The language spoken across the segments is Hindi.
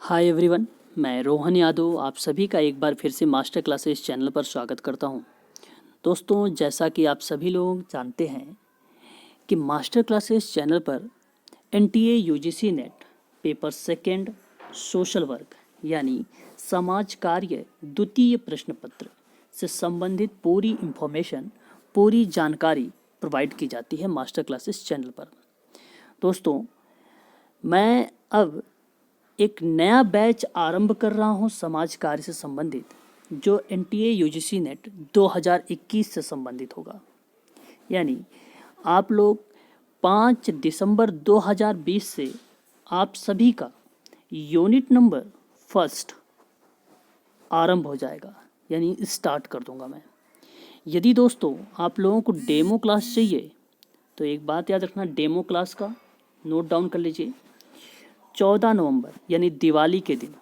हाय एवरीवन, मैं रोहन यादव आप सभी का एक बार फिर से मास्टर क्लासेस चैनल पर स्वागत करता हूं। दोस्तों, जैसा कि आप सभी लोग जानते हैं कि मास्टर क्लासेस चैनल पर NTA UGC net paper second social work यानी समाज कार्य द्वितीय प्रश्न पत्र से संबंधित पूरी इंफॉर्मेशन, पूरी जानकारी प्रोवाइड की जाती है मास्टर क्लासेस चैनल पर। दोस्तों, मैं अब एक नया बैच आरंभ कर रहा हूं समाज कार्य से संबंधित, जो एनटीए यूजीसी नेट 2021 से संबंधित होगा। यानी आप लोग 5 दिसंबर 2020 से आप सभी का यूनिट नंबर फर्स्ट आरंभ हो जाएगा, यानी स्टार्ट कर दूंगा मैं। यदि दोस्तों आप लोगों को डेमो क्लास चाहिए तो एक बात याद रखना, डेमो क्लास का नोट डाउन कर लीजिए। 14 नवंबर यानी दिवाली के दिन,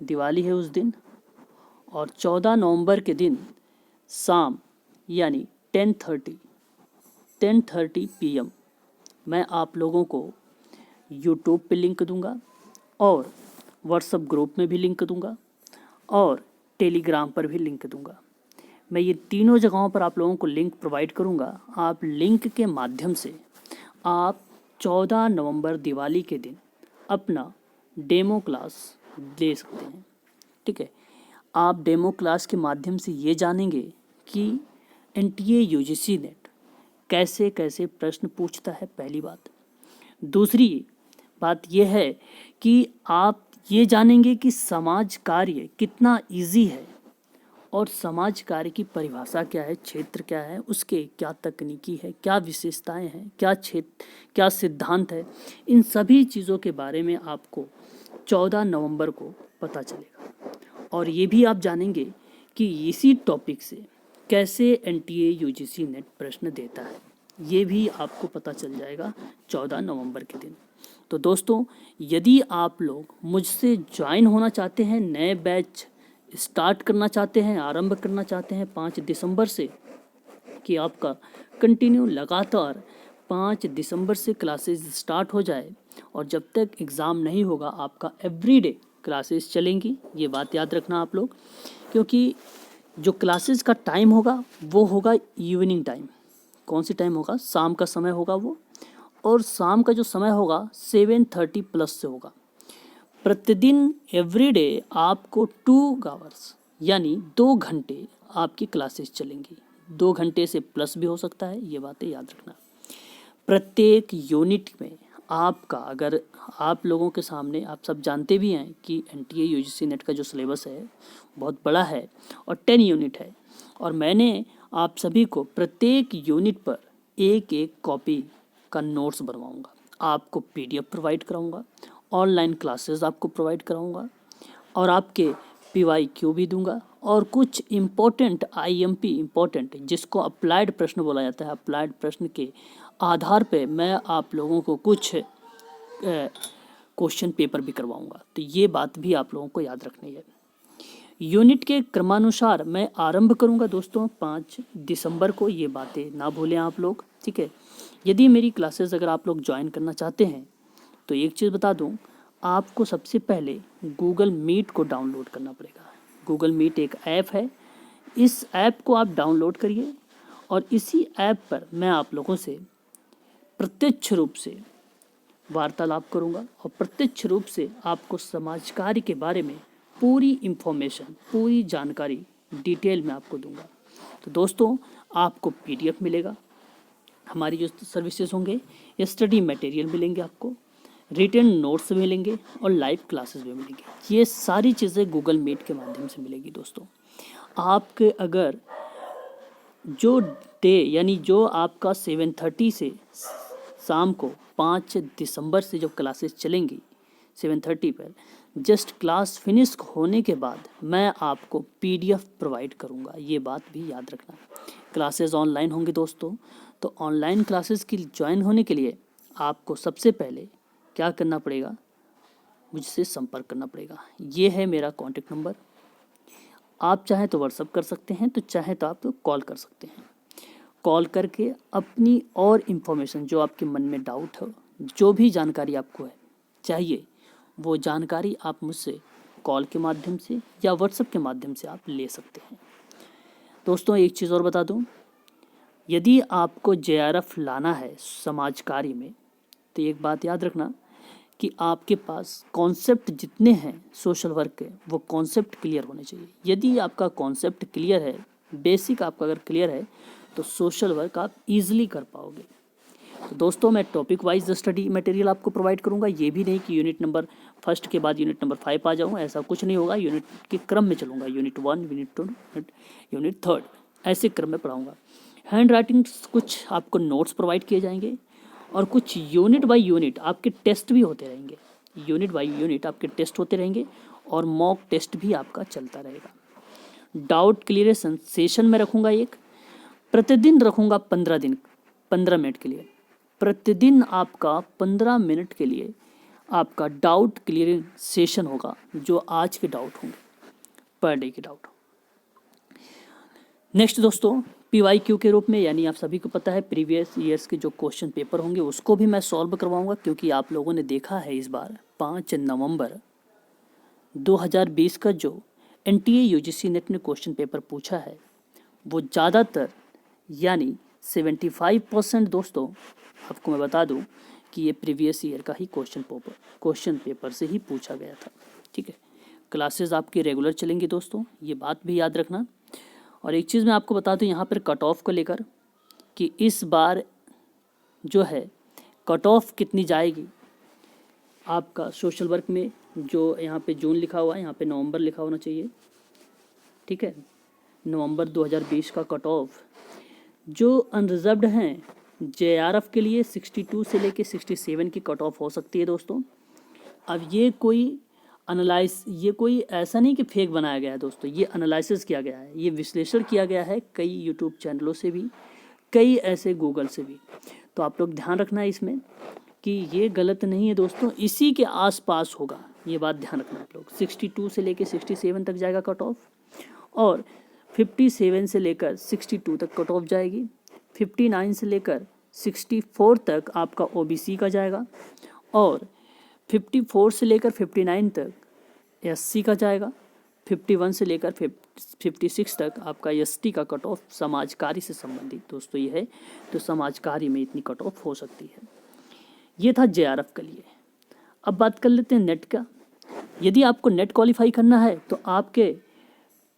दिवाली है उस दिन, और 14 नवंबर के दिन शाम यानी 10:30 PM मैं आप लोगों को यूट्यूब पे लिंक दूंगा और व्हाट्सएप ग्रुप में भी लिंक दूंगा और टेलीग्राम पर भी लिंक दूंगा। मैं ये तीनों जगहों पर आप लोगों को लिंक प्रोवाइड करूंगा। आप लिंक के माध्यम से आप 14 नवंबर दिवाली के दिन अपना डेमो क्लास ले सकते हैं। ठीक है, आप डेमो क्लास के माध्यम से ये जानेंगे कि एनटीए यूजीसी नेट कैसे कैसे प्रश्न पूछता है, पहली बात। दूसरी बात यह है कि आप ये जानेंगे कि समाज कार्य कितना इजी है और समाज कार्य की परिभाषा क्या है, क्षेत्र क्या है, उसके क्या तकनीकी है, क्या विशेषताएं हैं, क्या क्षेत्र, क्या सिद्धांत है। इन सभी चीज़ों के बारे में आपको 14 नवंबर को पता चलेगा। और ये भी आप जानेंगे कि इसी टॉपिक से कैसे एनटीए यूजीसी नेट प्रश्न देता है, ये भी आपको पता चल जाएगा 14 नवंबर के दिन। तो दोस्तों, यदि आप लोग मुझसे ज्वाइन होना चाहते हैं, नए बैच स्टार्ट करना चाहते हैं, आरंभ करना चाहते हैं 5 दिसंबर से, कि आपका कंटिन्यू लगातार 5 दिसंबर से क्लासेस स्टार्ट हो जाए और जब तक एग्ज़ाम नहीं होगा आपका एवरीडे क्लासेस चलेंगी। ये बात याद रखना आप लोग, क्योंकि जो क्लासेस का टाइम होगा वो होगा इवनिंग टाइम। कौन सी टाइम होगा? शाम का समय होगा वो, और शाम का जो समय होगा 7:30 प्लस से होगा। प्रतिदिन एवरीडे आपको 2 आवर्स यानी 2 घंटे आपकी क्लासेस चलेंगी। 2 घंटे से प्लस भी हो सकता है, ये बातें याद रखना। प्रत्येक यूनिट में आपका, अगर आप लोगों के सामने, आप सब जानते भी हैं कि एनटीए यूजीसी नेट का जो सिलेबस है बहुत बड़ा है और 10 यूनिट है, और मैंने आप सभी को प्रत्येक यूनिट पर एक एक कॉपी का नोट्स बनवाऊंगा, आपको पीडीएफ प्रोवाइड कराऊंगा, ऑनलाइन क्लासेस आपको प्रोवाइड कराऊंगा और आपके पीवाईक्यू भी दूंगा, और कुछ इम्पोर्टेंट आईएमपी इम्पोर्टेंट, जिसको अप्लाइड प्रश्न बोला जाता है, अप्लाइड प्रश्न के आधार पे मैं आप लोगों को कुछ क्वेश्चन पेपर भी करवाऊंगा। तो ये बात भी आप लोगों को याद रखनी है। यूनिट के क्रमानुसार मैं आरंभ करूंगा दोस्तों 5 दिसंबर को, ये बातें ना भूलें आप लोग। ठीक है, यदि मेरी क्लासेस अगर आप लोग ज्वाइन करना चाहते हैं तो एक चीज़ बता दूं, आपको सबसे पहले गूगल मीट को डाउनलोड करना पड़ेगा। गूगल मीट एक ऐप है, इस ऐप को आप डाउनलोड करिए और इसी ऐप पर मैं आप लोगों से प्रत्यक्ष रूप से वार्तालाप करूंगा और प्रत्यक्ष रूप से आपको समाज कार्य के बारे में पूरी इंफॉर्मेशन, पूरी जानकारी डिटेल में आपको दूंगा। तो दोस्तों, आपको पीडीएफ मिलेगा, हमारी जो सर्विसेज होंगे, ये स्टडी मटेरियल मिलेंगे, आपको रिटन नोट्स मिलेंगे और लाइव क्लासेस भी मिलेंगे। ये सारी चीज़ें गूगल मीट के माध्यम से मिलेगी। दोस्तों, आपके अगर जो डे यानी जो आपका 7:30 से शाम को 5 दिसंबर से जो क्लासेस चलेंगी 7:30 पर, जस्ट क्लास फिनिश होने के बाद मैं आपको पीडीएफ प्रोवाइड करूंगा, ये बात भी याद रखना। क्लासेस ऑनलाइन होंगे दोस्तों, तो ऑनलाइन क्लासेस की ज्वाइन होने के लिए आपको सबसे पहले क्या करना पड़ेगा, मुझसे संपर्क करना पड़ेगा। ये है मेरा कॉन्टेक्ट नंबर। आप चाहें तो व्हाट्सअप कर सकते हैं, तो चाहें तो आप कॉल कर सकते हैं। कॉल करके अपनी और इन्फॉर्मेशन, जो आपके मन में डाउट हो, जो भी जानकारी आपको है चाहिए, वो जानकारी आप मुझसे कॉल के माध्यम से या व्हाट्सएप के माध्यम से आप ले सकते हैं। दोस्तों एक चीज़ और बता दूं, यदि आपको JRF लाना है समाज कार्य में तो एक बात याद रखना कि आपके पास कॉन्सेप्ट जितने हैं सोशल वर्क के, वो कॉन्सेप्ट क्लियर होने चाहिए। यदि आपका कॉन्सेप्ट क्लियर है, बेसिक आपका अगर क्लियर है, तो सोशल वर्क आप इजीली कर पाओगे। तो दोस्तों मैं टॉपिक वाइज स्टडी मटेरियल आपको प्रोवाइड करूंगा। ये भी नहीं कि यूनिट नंबर 1 के बाद यूनिट नंबर 5 आ जाऊँ, ऐसा कुछ नहीं होगा। यूनिट के क्रम में चलूँगा, यूनिट 1, यूनिट 2, यूनिट 3, ऐसे क्रम में पढ़ाऊँगा। हैंड राइटिंग कुछ आपको नोट्स प्रोवाइड किए जाएंगे और कुछ यूनिट बाय यूनिट आपके टेस्ट भी होते रहेंगे। यूनिट बाय यूनिट आपके टेस्ट होते रहेंगे और मॉक टेस्ट भी आपका चलता रहेगा। डाउट क्लियरेशन सेशन में रखूँगा, एक प्रतिदिन रखूँगा 15 मिनट के लिए। प्रतिदिन आपका 15 मिनट के लिए आपका डाउट क्लियरिंग सेशन होगा, जो आज के डाउट होंगे, पर डे के डाउट। नेक्स्ट दोस्तों PYQ के रूप में, यानी आप सभी को पता है प्रीवियस ईयर्स के जो क्वेश्चन पेपर होंगे उसको भी मैं सॉल्व करवाऊंगा, क्योंकि आप लोगों ने देखा है इस बार 5 नवंबर 2020 का जो NTA UGC नेट ने क्वेश्चन पेपर पूछा है वो ज़्यादातर यानी 75% दोस्तों आपको मैं बता दूं कि ये प्रीवियस ईयर का ही क्वेश्चन पेपर से ही पूछा गया था। ठीक है, क्लासेस आपकी रेगुलर चलेंगी दोस्तों, ये बात भी याद रखना। और एक चीज़ मैं आपको बता दूं यहाँ पर कट ऑफ को लेकर कि इस बार जो है कट ऑफ कितनी जाएगी आपका सोशल वर्क में। जो यहाँ पे जून लिखा हुआ है, यहाँ पे नवंबर लिखा होना चाहिए। ठीक है, नवंबर 2020 का कट ऑफ जो अनरिजर्व्ड हैं JRF के लिए 62 से लेके 67 की कट ऑफ हो सकती है दोस्तों। अब ये कोई ऐसा नहीं कि फेक बनाया गया है दोस्तों, ये एनालिसिस किया गया है, ये विश्लेषण किया गया है कई यूट्यूब चैनलों से भी, कई ऐसे गूगल से भी। तो आप लोग ध्यान रखना है इसमें कि ये गलत नहीं है दोस्तों, इसी के आसपास होगा, ये बात ध्यान रखना आप लोग। 62 से लेके 67 तक जाएगा कट ऑफ, और 57 से लेकर 62 तक कट ऑफ जाएगी। 59 से लेकर 64 तक आपका OBC का जाएगा, और 54 से लेकर 59 तक SC का जाएगा। 51 से लेकर 56 तक आपका ST का कट ऑफ समाज कार्य से संबंधित दोस्तों ये है। तो समाज कार्य में इतनी कट ऑफ हो सकती है। ये था JRF के लिए। अब बात कर लेते हैं नेट का। यदि आपको नेट क्वालिफाई करना है तो आपके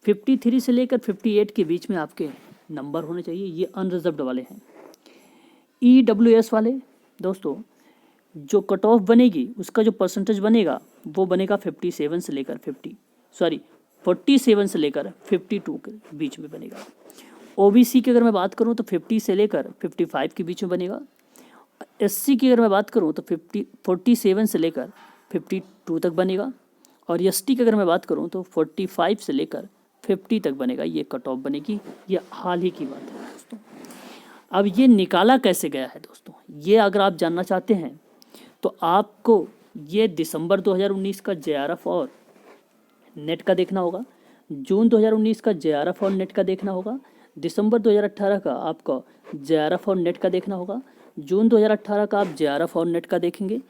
53 से लेकर 58 के बीच में आपके नंबर होने चाहिए। ये अनरिजर्व्ड वाले हैं। EWS वाले दोस्तों जो कट ऑफ बनेगी उसका जो परसेंटेज बनेगा वो बनेगा 47 से लेकर 52 के बीच में बनेगा। OBC की अगर मैं बात करूं तो 50 से लेकर 55 के बीच में बनेगा। SC की अगर मैं बात करूं तो 47 से लेकर 52 तक बनेगा, और ST की अगर मैं बात करूं तो 45 से लेकर 50 तक बनेगा। ये कट ऑफ बनेगी, ये हाल ही की बात है दोस्तों। अब ये निकाला कैसे गया है दोस्तों, ये अगर आप जानना चाहते हैं तो आपको ये दिसंबर 2019 का JRF और नेट का देखना होगा, जून 2019 का JRF और नेट का देखना होगा, दिसंबर 2018 का आपका JRF और नेट का देखना होगा, जून 2018 का आप JRF और नेट का देखेंगे,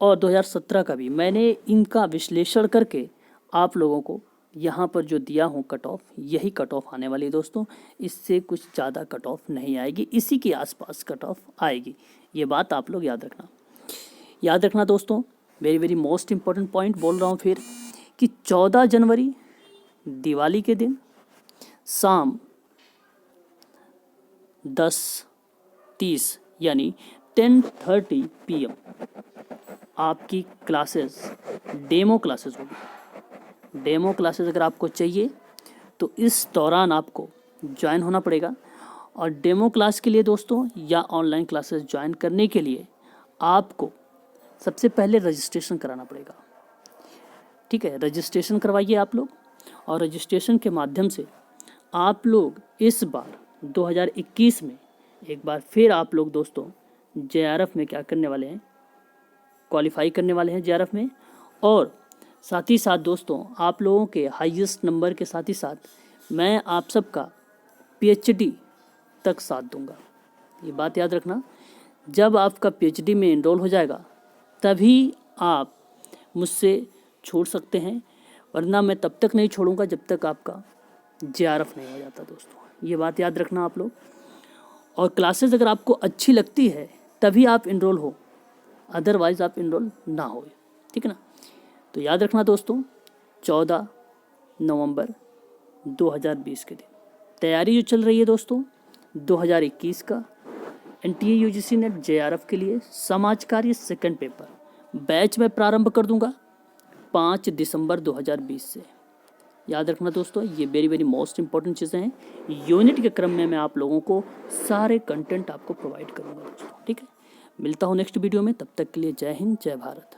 और 2017 का भी। मैंने इनका विश्लेषण करके आप लोगों को यहाँ पर जो दिया हूँ कट ऑफ, यही कट ऑफ आने वाली है दोस्तों। इससे कुछ ज़्यादा कट ऑफ नहीं आएगी, इसी के आसपास कट ऑफ आएगी। ये बात आप लोग याद रखना दोस्तों। Very very most important point बोल रहा हूँ फिर कि 14 जनवरी दिवाली के दिन शाम 10:30 यानी 10:30 PM आपकी क्लासेस डेमो क्लासेस होगी। डेमो क्लासेस अगर आपको चाहिए तो इस दौरान आपको ज्वाइन होना पड़ेगा। और डेमो क्लास के लिए दोस्तों या ऑनलाइन क्लासेस ज्वाइन करने के लिए आपको सबसे पहले रजिस्ट्रेशन कराना पड़ेगा। ठीक है, रजिस्ट्रेशन करवाइए आप लोग, और रजिस्ट्रेशन के माध्यम से आप लोग इस बार 2021 में एक बार फिर आप लोग दोस्तों JRF में क्या करने वाले हैं, क्वालिफाई करने वाले हैं JRF में। और साथ ही साथ दोस्तों आप लोगों के हाईएस्ट नंबर के साथ ही साथ मैं आप सबका PhD तक साथ दूंगा। ये बात याद रखना, जब आपका PhD में एनरोल हो जाएगा तभी आप मुझसे छोड़ सकते हैं, वरना मैं तब तक नहीं छोड़ूंगा जब तक आपका JRF नहीं हो जाता दोस्तों। ये बात याद रखना आप लोग। और क्लासेस अगर आपको अच्छी लगती है तभी आप इनरोल हो, अदरवाइज़ आप इनरोल ना हो, ठीक है ना। तो याद रखना दोस्तों, 14 नवंबर 2020 के दिन तैयारी जो चल रही है दोस्तों 2021 का NTA UGC नेट JRF के लिए समाज कार्य सेकंड पेपर बैच में प्रारंभ कर दूंगा 5 दिसंबर 2020 से। याद रखना दोस्तों, ये वेरी वेरी मोस्ट इंपॉर्टेंट चीज़ें हैं। यूनिट के क्रम में मैं आप लोगों को सारे कंटेंट आपको प्रोवाइड करूंगा दोस्तों, ठीक है। मिलता हूँ नेक्स्ट वीडियो में, तब तक के लिए जय हिंद जय भारत।